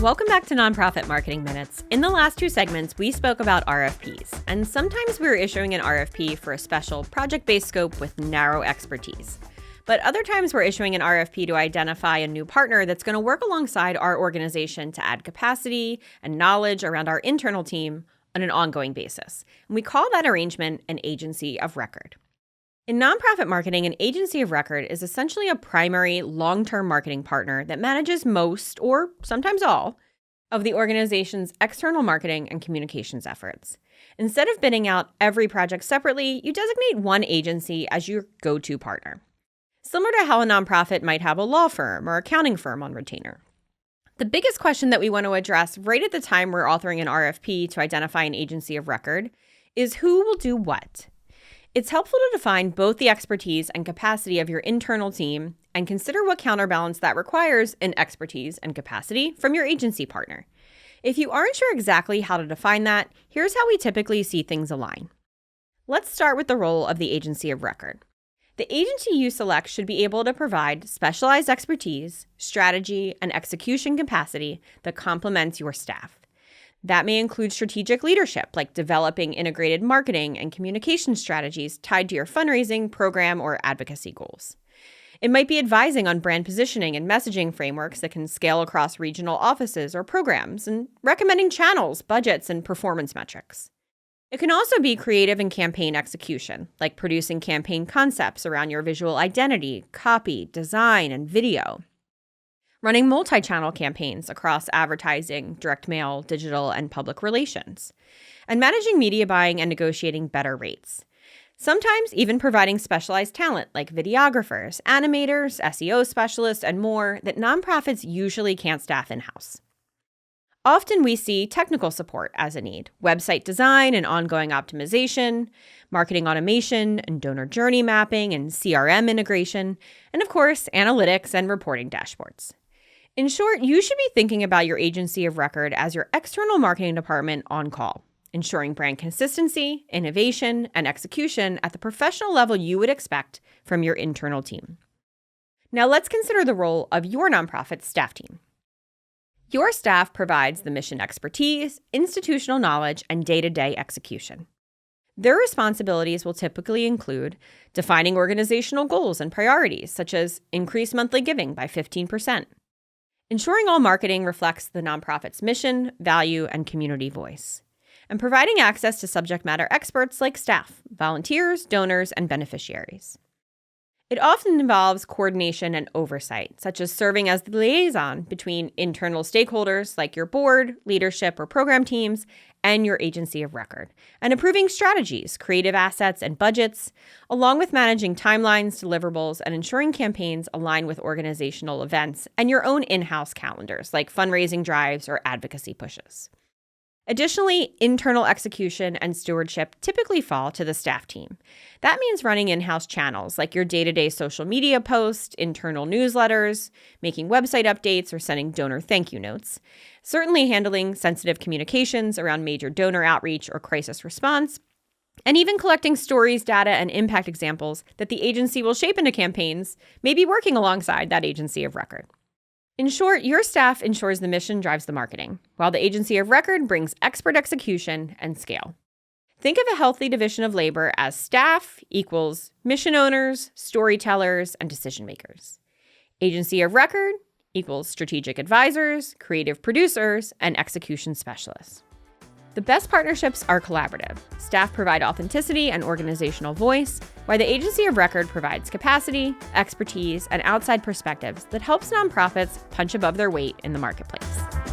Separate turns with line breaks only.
Welcome back to Nonprofit Marketing Minutes. In the last two segments, we spoke about RFPs, and sometimes we're issuing an RFP for a special project-based scope with narrow expertise. But other times we're issuing an RFP to identify a new partner that's going to work alongside our organization to add capacity and knowledge around our internal team on an ongoing basis. And we call that arrangement an agency of record. In nonprofit marketing, an agency of record is essentially a primary long-term marketing partner that manages most, or sometimes all, of the organization's external marketing and communications efforts. Instead of bidding out every project separately, you designate one agency as your go-to partner. Similar to how a nonprofit might have a law firm or accounting firm on retainer. The biggest question that we want to address right at the time we're authoring an RFP to identify an agency of record is who will do what. It's helpful to define both the expertise and capacity of your internal team and consider what counterbalance that requires in expertise and capacity from your agency partner. If you aren't sure exactly how to define that, here's how we typically see things align. Let's start with the role of the agency of record. The agency you select should be able to provide specialized expertise, strategy, and execution capacity that complements your staff. That may include strategic leadership, like developing integrated marketing and communication strategies tied to your fundraising, program, or advocacy goals. It might be advising on brand positioning and messaging frameworks that can scale across regional offices or programs, and recommending channels, budgets, and performance metrics. It can also be creative and campaign execution, like producing campaign concepts around your visual identity, copy, design, and video. Running multi-channel campaigns across advertising, direct mail, digital, and public relations. And managing media buying and negotiating better rates. Sometimes even providing specialized talent like videographers, animators, SEO specialists, and more that nonprofits usually can't staff in-house. Often we see technical support as a need, website design and ongoing optimization, marketing automation and donor journey mapping and CRM integration, and of course, analytics and reporting dashboards. In short, you should be thinking about your agency of record as your external marketing department on call, ensuring brand consistency, innovation, and execution at the professional level you would expect from your internal team. Now let's consider the role of your nonprofit staff team. Your staff provides the mission expertise, institutional knowledge, and day-to-day execution. Their responsibilities will typically include defining organizational goals and priorities, such as increase monthly giving by 15%, ensuring all marketing reflects the nonprofit's mission, value, and community voice, and providing access to subject matter experts like staff, volunteers, donors, and beneficiaries. It often involves coordination and oversight, such as serving as the liaison between internal stakeholders like your board, leadership, or program teams, and your agency of record, and approving strategies, creative assets, and budgets, along with managing timelines, deliverables, and ensuring campaigns align with organizational events and your own in-house calendars, like fundraising drives or advocacy pushes. Additionally, internal execution and stewardship typically fall to the staff team. That means running in-house channels like your day-to-day social media posts, internal newsletters, making website updates, or sending donor thank you notes. Certainly handling sensitive communications around major donor outreach or crisis response, and even collecting stories, data, and impact examples that the agency will shape into campaigns, maybe working alongside that agency of record. In short, your staff ensures the mission drives the marketing, while the agency of record brings expert execution and scale. Think of a healthy division of labor as staff equals mission owners, storytellers, and decision makers. Agency of record equals strategic advisors, creative producers, and execution specialists. The best partnerships are collaborative. Staff provide authenticity and organizational voice, while the agency of record provides capacity, expertise, and outside perspectives that helps nonprofits punch above their weight in the marketplace.